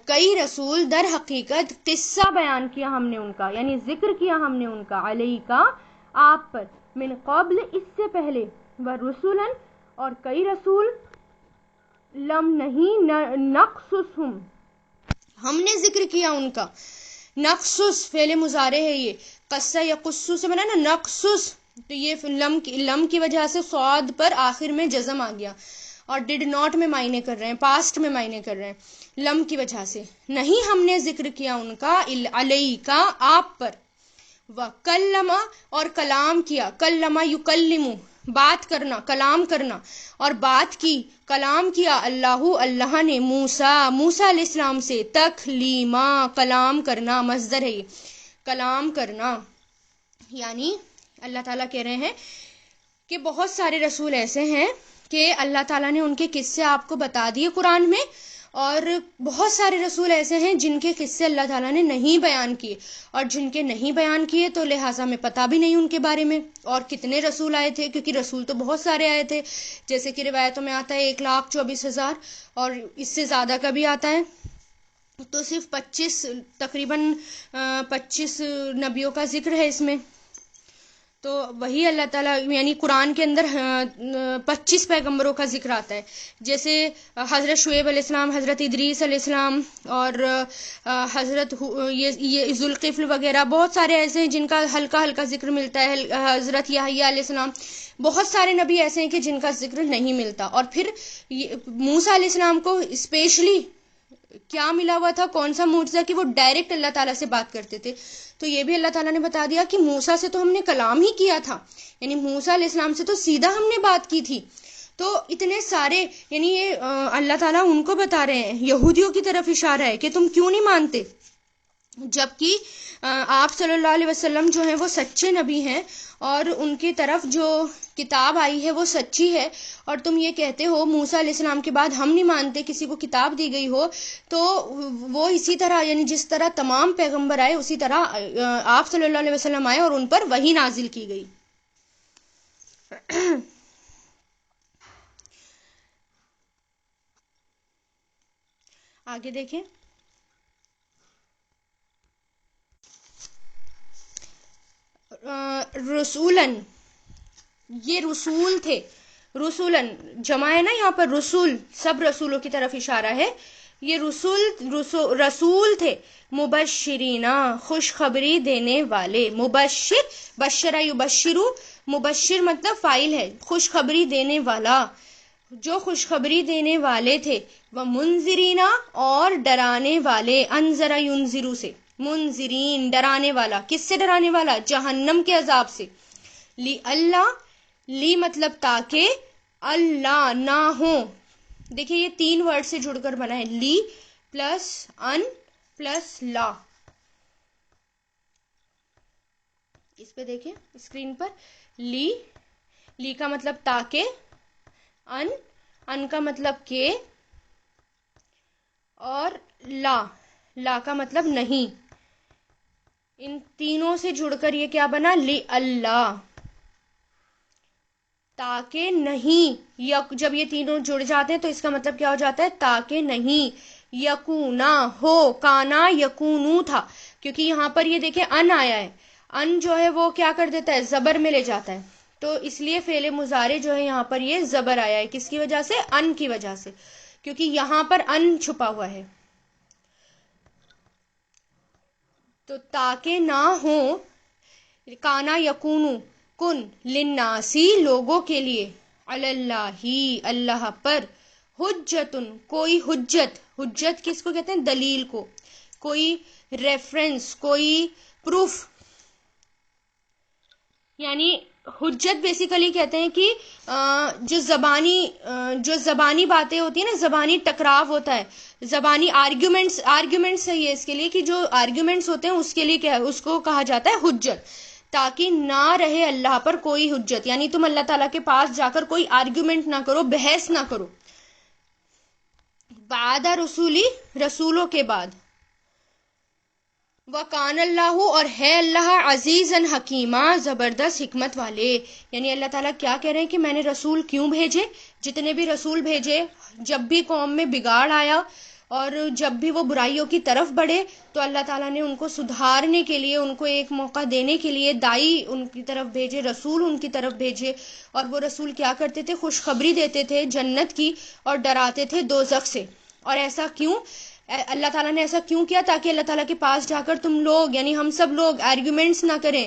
کئی رسول در حقیقت قصہ بیان کیا ہم نے ان کا، یعنی ذکر کیا ہم نے ان کا، علیہ کا آپ پر، من قبل اس سے پہلے، ورسولن اور کئی رسول، لم نہیں نقصصہم ہم نے ذکر کیا ان کا. نقصص فعل مضارع ہے، یہ قصہ یا قصو سے بنا نا نقصص، تو یہ لم کی وجہ سے صاد پر آخر میں جزم آ گیا اور ڈڈ ناٹ میں معنی کر رہے ہیں، پاسٹ میں معنی کر رہے ہیں لم کی وجہ سے. نہیں ہم نے ذکر کیا ان کا، علیہ کا آپ پر. وَكَلَّمَ اور کلام کیا، کلمہ یکلم بات کرنا، کلام کرنا، اور بات کی، کلام کیا، اللہ نے موسیٰ علیہ السلام سے، تکلیما کلام کرنا، مصدر ہے یہ، کلام کرنا. یعنی اللہ تعالیٰ کہہ رہے ہیں کہ بہت سارے رسول ایسے ہیں کہ اللہ تعالیٰ نے ان کے قصے آپ کو بتا دیے قرآن میں، اور بہت سارے رسول ایسے ہیں جن کے قصے اللہ تعالیٰ نے نہیں بیان کیے، اور جن کے نہیں بیان کیے تو لہٰذا میں پتہ بھی نہیں ان کے بارے میں. اور کتنے رسول آئے تھے، کیونکہ رسول تو بہت سارے آئے تھے، جیسے کہ روایتوں میں آتا ہے 1,24,000 اور اس سے زیادہ کا بھی آتا ہے. تو صرف 25 نبیوں کا ذکر ہے اس میں. تو وہی اللہ تعالیٰ یعنی قرآن کے اندر 25 پیغمبروں کا ذکر آتا ہے، جیسے حضرت شعیب علیہ السلام، حضرت ادریس علیہ السلام، اور حضرت یہ ذوالقفل وغیرہ، بہت سارے ایسے ہیں جن کا ہلکا ہلکا ذکر ملتا ہے. حضرت یحییٰ علیہ السلام، بہت سارے نبی ایسے ہیں کہ جن کا ذکر نہیں ملتا. اور پھر موسیٰ علیہ السلام کو اسپیشلی کیا ملا ہوا تھا، کون سا معجزہ، کہ وہ ڈائریکٹ اللہ تعالیٰ سے بات کرتے تھے. تو یہ بھی اللہ تعالیٰ نے بتا دیا کہ موسیٰ سے تو ہم نے کلام ہی کیا تھا، یعنی موسیٰ علیہ السلام سے تو سیدھا ہم نے بات کی تھی. تو اتنے سارے، یعنی یہ اللہ تعالیٰ ان کو بتا رہے ہیں، یہودیوں کی طرف اشارہ ہے کہ تم کیوں نہیں مانتے، جبکہ آپ صلی اللہ علیہ وسلم جو ہیں وہ سچے نبی ہیں، اور ان کی طرف جو کتاب آئی ہے وہ سچی ہے، اور تم یہ کہتے ہو موسیٰ علیہ السلام کے بعد ہم نہیں مانتے کسی کو کتاب دی گئی ہو. تو وہ اسی طرح، یعنی جس طرح تمام پیغمبر آئے اسی طرح آپ صلی اللہ علیہ وسلم آئے اور ان پر وحی نازل کی گئی. آگے دیکھیں، رسولن، یہ رسول تھے، رسولن جمع ہے نا یہاں پر، رسول سب رسولوں کی طرف اشارہ ہے. یہ رسول تھے، مبشرینہ خوشخبری دینے والے، مبشر، بشرا یبشرو، مبشر مطلب فاعل ہے، خوشخبری دینے والا، جو خوشخبری دینے والے تھے. ومنذرینہ اور ڈرانے والے، انذر ینذرو سے، منذرین ڈرانے والا، کس سے ڈرانے والا؟ جہنم کے عذاب سے. لی اللہ، لی مطلب تاکہ، اللہ نہ ہو. دیکھیں یہ 3 ورڈ سے جڑ کر بنا ہے، لی پلس ان پلس لا. اس پہ دیکھیں اسکرین پر، لی کا مطلب تاکہ، ان کا مطلب کہ، اور لا کا مطلب نہیں. ان تینوں سے جڑ کر یہ کیا بنا؟ لی اللہ، تاکہ نہیں. جب یہ تینوں جڑ جاتے ہیں تو اس کا مطلب کیا ہو جاتا ہے؟ تاکہ نہیں. یکونا ہو، کانا یکونو تھا، کیونکہ یہاں پر یہ دیکھیں ان آیا ہے، ان جو ہے وہ کیا کر دیتا ہے؟ زبر میں لے جاتا ہے. تو اس لیے فعل مضارع جو ہے یہاں پر یہ زبر آیا ہے، کس کی وجہ سے؟ ان کی وجہ سے، کیونکہ یہاں پر ان چھپا ہوا ہے. تو تاکہ نہ ہو، کانا یکونو، کن، للناسی لوگوں کے لیے، علی اللہ اللہ پر، حجتن کوئی حجت، حجت کس کو کہتے ہیں؟ دلیل کو، کوئی ریفرنس، کوئی پروف. یعنی حجت بیسیکلی کہتے ہیں کہ جو زبانی باتیں ہوتی ہیں نا، زبانی ٹکراو ہوتا ہے، زبانی آرگیومنٹس ہے یہ اس کے لیے، کہ جو آرگیومنٹس ہوتے ہیں اس کے لیے کیا ہے؟ اس کو کہا جاتا ہے حجت. تاکہ نہ رہے اللہ پر کوئی حجت، یعنی تم اللہ تعالیٰ کے پاس جا کر کوئی آرگیومنٹ نہ کرو، بحث نہ کرو. بعد رسولی، رسولوں کے بعد، وَقَانَ اللَّهُ اور ہے اللہ عزیزاً حکیمہ زبردست حکمت والے. یعنی اللہ تعالیٰ کیا کہہ رہے ہیں کہ میں نے رسول کیوں بھیجے، جتنے بھی رسول بھیجے، جب بھی قوم میں بگاڑ آیا اور جب بھی وہ برائیوں کی طرف بڑھے تو اللہ تعالیٰ نے ان کو سدھارنے کے لیے، ان کو ایک موقع دینے کے لیے دائی ان کی طرف بھیجے، رسول ان کی طرف بھیجے. اور وہ رسول کیا کرتے تھے؟ خوشخبری دیتے تھے جنت کی اور ڈراتے تھے دوزخ سے. اور ایسا کیوں؟ اللہ تعالیٰ نے ایسا کیوں کیا؟ تاکہ اللہ تعالیٰ کے پاس جا کر تم لوگ یعنی ہم سب لوگ آرگیومنٹس نہ کریں،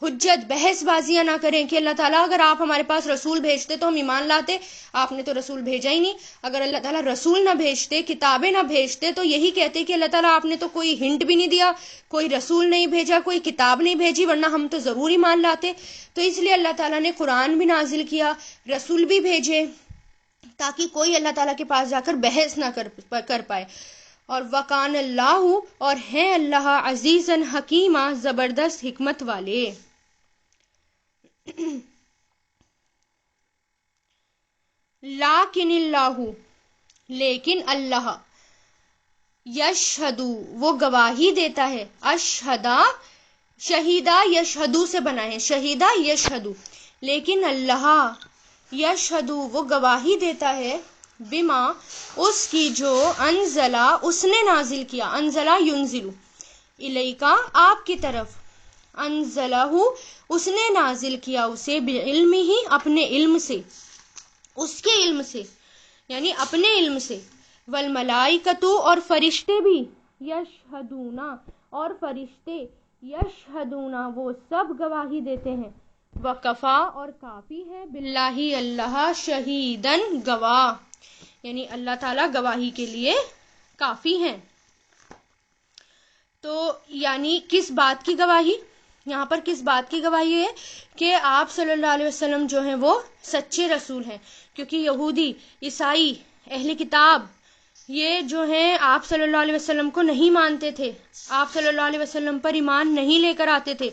حجت بحث بازیاں نہ کریں کہ اللہ تعالیٰ اگر آپ ہمارے پاس رسول بھیجتے تو ہم ایمان لاتے، آپ نے تو رسول بھیجا ہی نہیں. اگر اللہ تعالیٰ رسول نہ بھیجتے، کتابیں نہ بھیجتے تو یہی کہتے کہ اللہ تعالیٰ آپ نے تو کوئی ہنٹ بھی نہیں دیا، کوئی رسول نہیں بھیجا، کوئی کتاب نہیں بھیجی، ورنہ ہم تو ضرور ایمان لاتے. تو اس لیے اللہ تعالیٰ نے قرآن بھی نازل کیا، رسول بھی بھیجے، تاکہ کوئی اللہ تعالیٰ کے پاس جا کر بحث نہ کر پائے. اور وَقَانَ اللَّهُ اور ہیں اللہ عزیزاً حکیمہ زبردست حکمت والے. لیکن اللہ لیکن اللہ یشہدو وہ گواہی دیتا ہے. اشہدا شہیدہ یشہدو سے بنا ہے، شہیدہ یشہدو. لیکن اللہ یشہدو وہ گواہی دیتا ہے بما اس کی جو انزلہ اس نے نازل کیا، انزلہ ینزلو الیکا آپ کی طرف، انزلہ اس نے نازل کیا اسے بعلم ہی اپنے علم سے، اس کے علم سے یعنی اپنے علم سے. والملائکۃ اور فرشتے بھی، یشہدون اور فرشتے، یشہدون وہ سب گواہی دیتے ہیں. وکفا اور کافی ہے، باللہ اللہ شہیدن گواہ، یعنی اللہ تعالیٰ گواہی کے لیے کافی ہیں. تو یعنی کس بات کی گواہی؟ یہاں پر کس بات کی گواہی ہے؟ کہ آپ صلی اللہ علیہ وسلم جو ہیں وہ سچے رسول ہیں. کیونکہ یہودی، عیسائی، اہل کتاب یہ جو ہیں آپ صلی اللہ علیہ وسلم کو نہیں مانتے تھے، آپ صلی اللہ علیہ وسلم پر ایمان نہیں لے کر آتے تھے.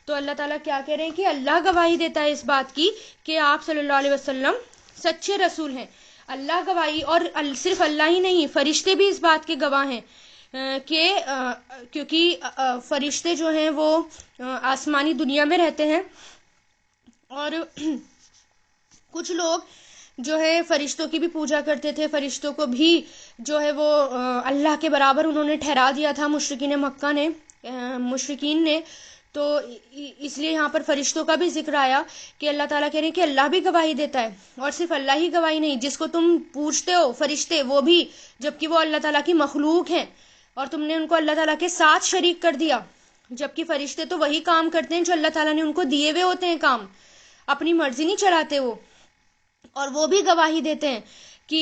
تو اللہ تعالیٰ کیا کہہ رہے ہیں کہ اللہ گواہی دیتا ہے اس بات کی کہ آپ صلی اللہ علیہ وسلم سچے رسول ہیں. اللہ گواہی، اور صرف اللہ ہی نہیں، فرشتے بھی اس بات کے گواہ ہیں کہ کیونکہ فرشتے جو ہیں وہ آسمانی دنیا میں رہتے ہیں، اور کچھ لوگ جو ہے فرشتوں کی بھی پوجا کرتے تھے، فرشتوں کو بھی جو ہے وہ اللہ کے برابر انہوں نے ٹھہرا دیا تھا مشرکین مکہ نے، مشرکین نے. تو اس لیے یہاں پر فرشتوں کا بھی ذکر آیا کہ اللہ تعالیٰ کہہ رہے ہیں کہ اللہ بھی گواہی دیتا ہے. اور صرف اللہ ہی گواہی نہیں، جس کو تم پوچھتے ہو فرشتے، وہ بھی جبکہ وہ اللہ تعالیٰ کی مخلوق ہیں اور تم نے ان کو اللہ تعالیٰ کے ساتھ شریک کر دیا، جبکہ فرشتے تو وہی کام کرتے ہیں جو اللہ تعالیٰ نے ان کو دیے ہوئے ہوتے ہیں کام، اپنی مرضی نہیں چلاتے وہ. اور وہ بھی گواہی دیتے ہیں کہ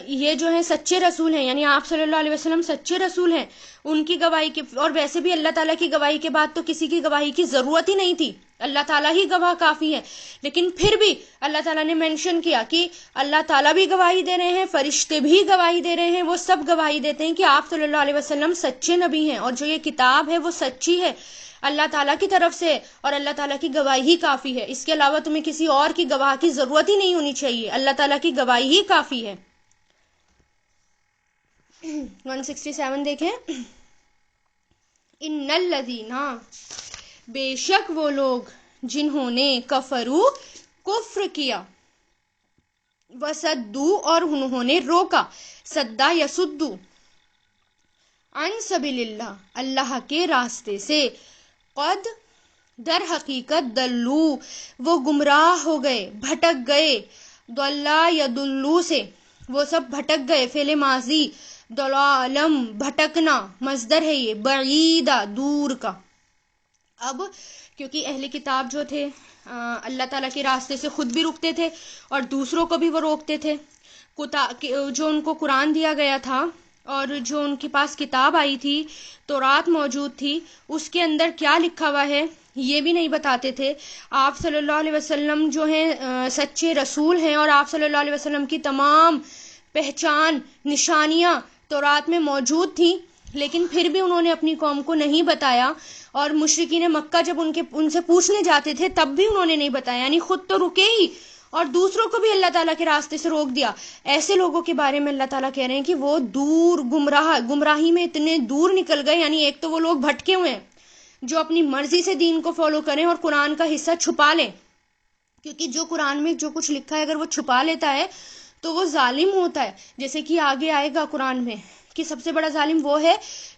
یہ جو ہیں سچے رسول ہیں، یعنی آپ صلی اللہ علیہ وسلم سچے رسول ہیں. ان کی گواہی کی، اور ویسے بھی اللہ تعالیٰ کی گواہی کے بعد تو کسی کی گواہی کی ضرورت ہی نہیں تھی، اللہ تعالیٰ ہی گواہ کافی ہے. لیکن پھر بھی اللہ تعالیٰ نے مینشن کیا کہ اللہ تعالیٰ بھی گواہی دے رہے ہیں، فرشتے بھی گواہی دے رہے ہیں، وہ سب گواہی دیتے ہیں کہ آپ صلی اللہ علیہ وسلم سچے نبی ہیں، اور جو یہ کتاب ہے وہ سچی ہے، اللہ تعالیٰ کی طرف سے، اور اللہ تعالیٰ کی گواہی ہی کافی ہے. اس کے علاوہ تمہیں کسی اور کی گواہ کی ضرورت ہی نہیں ہونی چاہیے، اللہ تعالیٰ کی گواہی ہی کافی ہے. 167 دیکھیں. ان الذین بے شک وہ لوگ جنہوں نے کفرو کفر کیا، وصدو اور انہوں نے روکا، صدا یصدو عن سبیل اللہ اللہ کے راستے سے، قد در حقیقت دلو وہ گمراہ ہو گئے، بھٹک گئے، دلا یدلو سے وہ سب بھٹک گئے، فعل ماضی، دلالم بھٹکنا، مصدر ہے یہ، بعیدہ دور کا. اب کیونکہ اہل کتاب جو تھے اللہ تعالیٰ کے راستے سے خود بھی رکتے تھے اور دوسروں کو بھی وہ روکتے تھے. جو ان کو قرآن دیا گیا تھا اور جو ان کے پاس کتاب آئی تھی، تورات موجود تھی، اس کے اندر کیا لکھا ہوا ہے یہ بھی نہیں بتاتے تھے. آپ صلی اللہ علیہ وسلم جو ہیں سچے رسول ہیں، اور آپ صلی اللہ علیہ وسلم کی تمام پہچان نشانیاں تورات میں موجود تھیں، لیکن پھر بھی انہوں نے اپنی قوم کو نہیں بتایا. اور مشرکین مکہ جب ان سے پوچھنے جاتے تھے تب بھی انہوں نے نہیں بتایا، یعنی خود تو رکے ہی اور دوسروں کو بھی اللہ تعالیٰ کے راستے سے روک دیا. ایسے لوگوں کے بارے میں اللہ تعالیٰ کہہ رہے ہیں کہ وہ دور گمراہی میں اتنے دور نکل گئے. یعنی ایک تو وہ لوگ بھٹکے ہوئے ہیں جو اپنی مرضی سے دین کو فالو کریں اور قرآن کا حصہ چھپا لیں, کیونکہ جو قرآن میں جو کچھ لکھا ہے اگر وہ چھپا لیتا ہے تو وہ ظالم ہوتا ہے. جیسے کہ آگے آئے گا قرآن میں کہ سب سے بڑا ظالم وہ ہے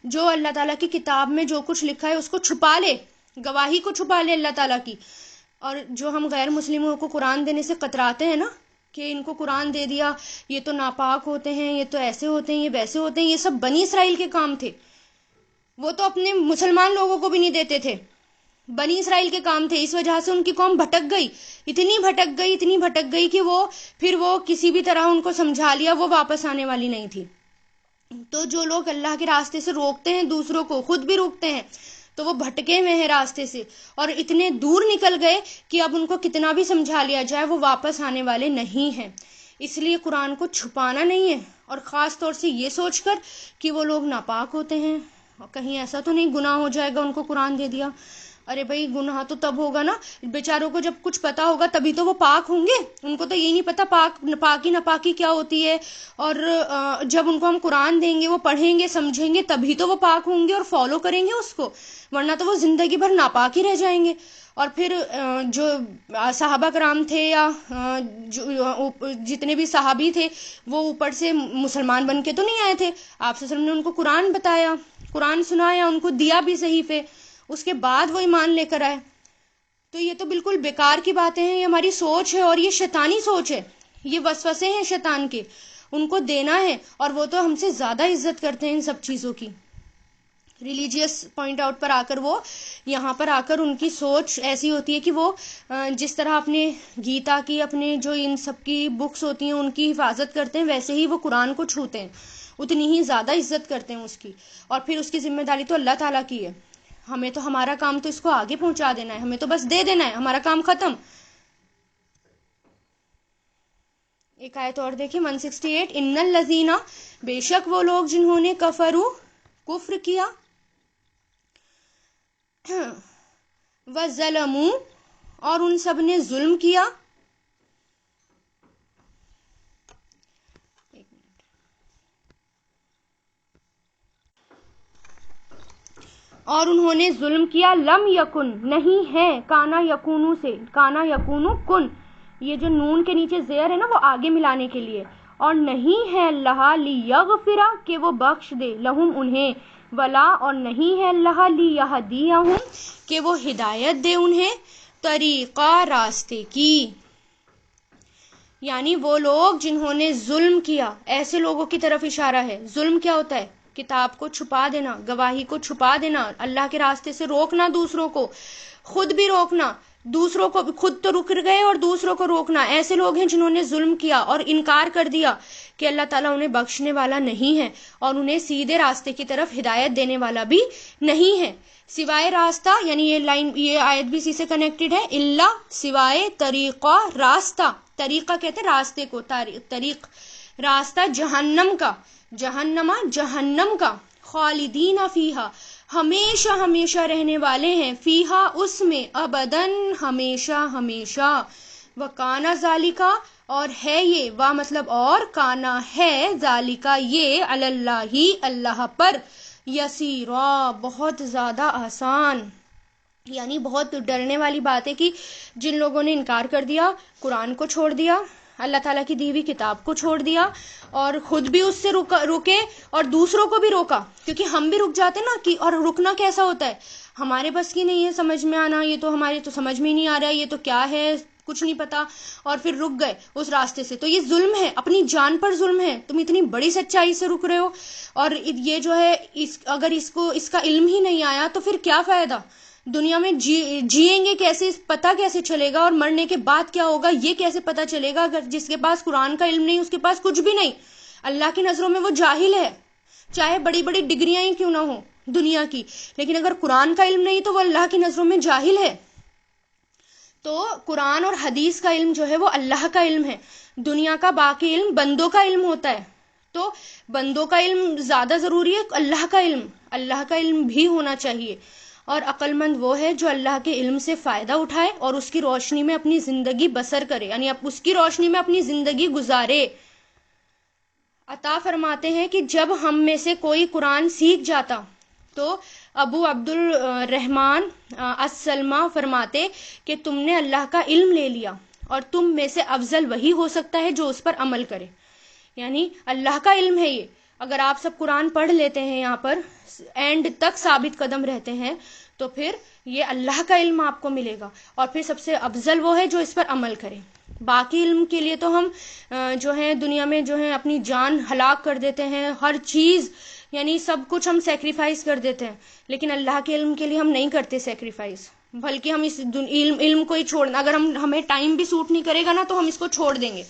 جو اللہ تعالیٰ کی کتاب میں جو کچھ لکھا ہے اس کو چھپا لے, گواہی کو چھپا لے اللہ تعالیٰ کی. اور جو ہم غیر مسلموں کو قرآن دینے سے کتراتے ہیں نا کہ ان کو قرآن دے دیا, یہ تو ناپاک ہوتے ہیں, یہ تو ایسے ہوتے ہیں, یہ ویسے ہوتے ہیں, یہ سب بنی اسرائیل کے کام تھے. وہ تو اپنے مسلمان لوگوں کو بھی نہیں دیتے تھے, بنی اسرائیل کے کام تھے. اس وجہ سے ان کی قوم بھٹک گئی, اتنی بھٹک گئی کہ وہ کسی بھی طرح ان کو سمجھا لیا, وہ واپس آنے والی نہیں تھی. تو جو لوگ اللہ کے راستے سے روکتے ہیں دوسروں کو, خود بھی روکتے ہیں, تو وہ بھٹکے ہوئے ہیں راستے سے اور اتنے دور نکل گئے کہ اب ان کو کتنا بھی سمجھا لیا جائے وہ واپس آنے والے نہیں ہیں. اس لیے قرآن کو چھپانا نہیں ہے, اور خاص طور سے یہ سوچ کر کہ وہ لوگ ناپاک ہوتے ہیں, کہیں ایسا تو نہیں گناہ ہو جائے گا ان کو قرآن دے دیا. ارے بھائی گناہ تو تب ہوگا نا, بیچاروں کو جب کچھ پتا ہوگا تبھی تو وہ پاک ہوں گے. ان کو تو یہی نہیں پتا پاکی ناپاکی کیا ہوتی ہے, اور جب ان کو ہم قرآن دیں گے, وہ پڑھیں گے, سمجھیں گے, تبھی تو وہ پاک ہوں گے اور فالو کریں گے اس کو, ورنہ تو وہ زندگی بھر ناپاک ہی رہ جائیں گے. اور پھر جو صحابہ کرام تھے یا جتنے بھی صحابی تھے وہ اوپر سے مسلمان بن کے تو نہیں آئے تھے. آپ صلی اللہ علیہ وسلم نے ان کو قرآن بتایا, قرآن سنایا, ان کو دیا بھی صحیفے, اس کے بعد وہ ایمان لے کر آئے. تو یہ تو بالکل بیکار کی باتیں ہیں, یہ ہماری سوچ ہے اور یہ شیطانی سوچ ہے, یہ وسوسے ہیں شیطان کے, ان کو دینا ہے. اور وہ تو ہم سے زیادہ عزت کرتے ہیں ان سب چیزوں کی. ریلیجیس پوائنٹ آؤٹ پر آ کر وہ یہاں پر آ کر ان کی سوچ ایسی ہوتی ہے کہ وہ جس طرح اپنے گیتا کی, اپنے جو ان سب کی بکس ہوتی ہیں ان کی حفاظت کرتے ہیں, ویسے ہی وہ قرآن کو چھوتے ہیں, اتنی ہی زیادہ عزت کرتے ہیں اس کی. اور پھر اس کی ذمہ داری تو اللہ تعالیٰ کی ہے. ہمیں تو ہمارا کام تو اس کو آگے پہنچا دینا ہے, ہمیں تو بس دے دینا ہے, ہمارا کام ختم. ایک آیت اور دیکھیں 168, ان الذین, بے شک وہ لوگ جنہوں نے کفروا, کفر کیا, وظلموا, اور ان سب نے ظلم کیا, اور انہوں نے ظلم کیا, لم یکن, نہیں ہے, کانا یکونو سے, کانا یکونو کن, یہ جو نون کے نیچے زیر ہے نا وہ آگے ملانے کے لیے, اور نہیں ہے اللہ لیغفر, کہ وہ بخش دے, لہم انہیں, ولا, اور نہیں ہے اللہ لیہدیہم, کہ وہ ہدایت دے انہیں, طریقہ, راستے کی. یعنی وہ لوگ جنہوں نے ظلم کیا, ایسے لوگوں کی طرف اشارہ ہے. ظلم کیا ہوتا ہے؟ کتاب کو چھپا دینا, گواہی کو چھپا دینا, اللہ کے راستے سے روکنا دوسروں کو, خود بھی روکنا, دوسروں کو خود تو رک گئے اور دوسروں کو روکنا. ایسے لوگ ہیں جنہوں نے ظلم کیا اور انکار کر دیا کہ اللہ تعالیٰ انہیں بخشنے والا نہیں ہے اور انہیں سیدھے راستے کی طرف ہدایت دینے والا بھی نہیں ہے. سوائے راستہ, یعنی یہ آیت بھی اسی سے کنیکٹڈ ہے, اللہ, سوائے, طریقہ, راستہ, طریقہ کہتے ہیں راستے کو, طریق, راستہ, جہنم کا, جہنم کا, خالدین فیہا, ہمیشہ ہمیشہ رہنے والے ہیں, فیہا, اس میں, ابدن, ہمیشہ ہمیشہ, وکانا ذالکا, اور ہے یہ, وا مطلب اور, کانا ہے, ذالکا یہ, اللہ, اللہ پر, یسیرا, بہت زیادہ آسان. یعنی بہت ڈرنے والی بات ہے کہ جن لوگوں نے انکار کر دیا, قرآن کو چھوڑ دیا, اللہ تعالیٰ کی دی ہوئی کتاب کو چھوڑ دیا, اور خود بھی اس سے رکے اور دوسروں کو بھی روکا, کیونکہ ہم بھی رک جاتے نا کہ, اور رکنا کیسا ہوتا ہے, ہمارے بس کی نہیں ہے سمجھ میں آنا, یہ تو ہمارے تو سمجھ میں ہی نہیں آ رہا ہے, یہ تو کیا ہے, کچھ نہیں پتا, اور پھر رک گئے اس راستے سے. تو یہ ظلم ہے, اپنی جان پر ظلم ہے. تم اتنی بڑی سچائی سے رک رہے ہو, اور یہ جو ہے اگر اس کا علم ہی نہیں آیا تو پھر کیا فائدہ, دنیا میں جیئیں گے کیسے, پتہ کیسے چلے گا, اور مرنے کے بعد کیا ہوگا یہ کیسے پتہ چلے گا, اگر جس کے پاس قرآن کا علم نہیں, اس کے پاس کچھ بھی نہیں, اللہ کی نظروں میں وہ جاہل ہے, چاہے بڑی بڑی ڈگریاں ہی کیوں نہ ہوں دنیا کی, لیکن اگر قرآن کا علم نہیں تو وہ اللہ کی نظروں میں جاہل ہے. تو قرآن اور حدیث کا علم جو ہے وہ اللہ کا علم ہے, دنیا کا باقی علم بندوں کا علم ہوتا ہے. تو بندوں کا علم زیادہ ضروری ہے, اللہ کا علم بھی ہونا چاہیے. اور عقل مند وہ ہے جو اللہ کے علم سے فائدہ اٹھائے اور اس کی روشنی میں اپنی زندگی بسر کرے، یعنی اس کی روشنی میں اپنی زندگی گزارے۔ عطا فرماتے ہیں کہ جب ہم میں سے کوئی قرآن سیکھ جاتا تو ابو عبد الرحمن السلمہ فرماتے کہ تم نے اللہ کا علم لے لیا اور تم میں سے افضل وہی ہو سکتا ہے جو اس پر عمل کرے، یعنی اللہ کا علم ہے یہ۔ اگر آپ سب قرآن پڑھ لیتے ہیں یہاں پر اینڈ تک ثابت قدم رہتے ہیں تو پھر یہ اللہ کا علم آپ کو ملے گا، اور پھر سب سے افضل وہ ہے جو اس پر عمل کرے۔ باقی علم کے لیے تو ہم جو ہے دنیا میں جو ہے اپنی جان ہلاک کر دیتے ہیں، ہر چیز یعنی سب کچھ ہم سیکریفائز کر دیتے ہیں، لیکن اللہ کے علم کے لیے ہم نہیں کرتے سیکریفائز، بلکہ ہم اس علم کو ہی چھوڑنا، اگر ہمیں ٹائم بھی سوٹ نہیں کرے گا نا تو ہم اس کو چھوڑ دیں گے،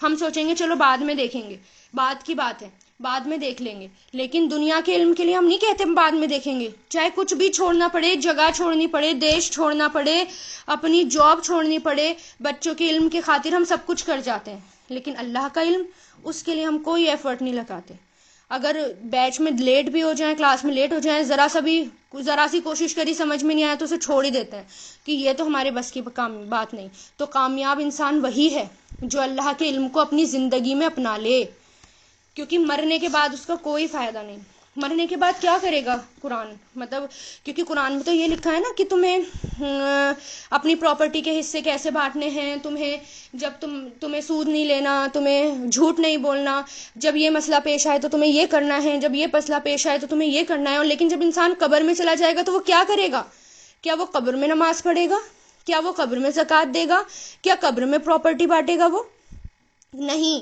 ہم سوچیں گے چلو بعد میں دیکھیں گے، بعد کی بات ہے، بعد میں دیکھ لیں گے، لیکن دنیا کے علم کے لیے ہم نہیں کہتے ہم بعد میں دیکھیں گے، چاہے کچھ بھی چھوڑنا پڑے، جگہ چھوڑنی پڑے، دیش چھوڑنا پڑے، اپنی جاب چھوڑنی پڑے، بچوں کے علم کی خاطر ہم سب کچھ کر جاتے ہیں، لیکن اللہ کا علم اس کے لیے ہم کوئی ایفرٹ نہیں لگاتے۔ اگر بیچ میں لیٹ بھی ہو جائیں، کلاس میں لیٹ ہو جائیں، ذرا سی کوشش کری سمجھ میں نہیں آیا تو اسے چھوڑ ہی دیتے ہیں کہ یہ تو ہمارے بس کی بات نہیں۔ تو کامیاب انسان وہی ہے جو اللہ کے علم کو اپنی زندگی میں اپنا لے، کیونکہ مرنے کے بعد اس کا کوئی فائدہ نہیں۔ مرنے کے بعد کیا کرے گا قرآن، مطلب کیونکہ قرآن میں تو یہ لکھا ہے نا کہ تمہیں اپنی پراپرٹی کے حصے کیسے بانٹنے ہیں، تمہیں سود نہیں لینا، تمہیں جھوٹ نہیں بولنا، جب یہ مسئلہ پیش آئے تو تمہیں یہ کرنا ہے، جب یہ مسئلہ پیش آئے تو تمہیں یہ کرنا ہے۔ اور لیکن جب انسان قبر میں چلا جائے گا تو وہ کیا کرے گا؟ کیا وہ قبر میں نماز پڑھے گا؟ کیا وہ قبر میں زکوٰۃ دے گا؟ کیا قبر میں پراپرٹی بانٹے گا؟ وہ نہیں،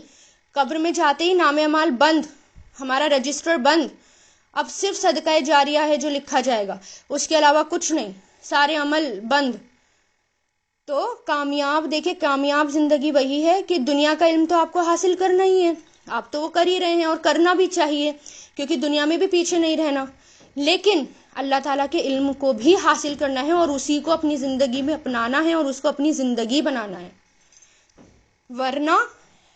قبر میں جاتے ہی نام اعمال بند، ہمارا رجسٹر بند، اب صرف صدقہ جاریہ ہے جو لکھا جائے گا، اس کے علاوہ کچھ نہیں، سارے عمل بند۔ تو کامیاب زندگی وہی ہے کہ دنیا کا علم تو آپ کو حاصل کرنا ہی ہے، آپ تو وہ کر ہی رہے ہیں اور کرنا بھی چاہیے، کیونکہ دنیا میں بھی پیچھے نہیں رہنا، لیکن اللہ تعالیٰ کے علم کو بھی حاصل کرنا ہے اور اسی کو اپنی زندگی میں اپنانا ہے اور اس کو اپنی زندگی بنانا ہے، ورنہ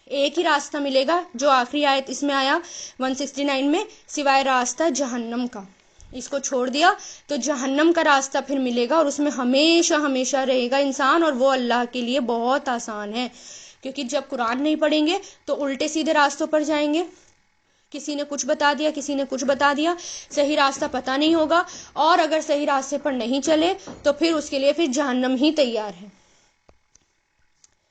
ایک ہی راستہ ملے گا جو آخری آیت اس میں آیا 169 میں، سوائے راستہ جہنم کا، اس کو چھوڑ دیا تو جہنم کا راستہ پھر ملے گا اور اس میں ہمیشہ رہے گا انسان، اور وہ اللہ کے لیے بہت آسان ہے، کیونکہ جب قرآن نہیں پڑھیں گے تو الٹے سیدھے راستوں پر جائیں گے، کسی نے کچھ بتا دیا، کسی نے کچھ بتا دیا، صحیح راستہ پتہ نہیں ہوگا، اور اگر صحیح راستے پر نہیں چلے تو پھر اس کے لیے پھر جہنم ہی تیار ہے۔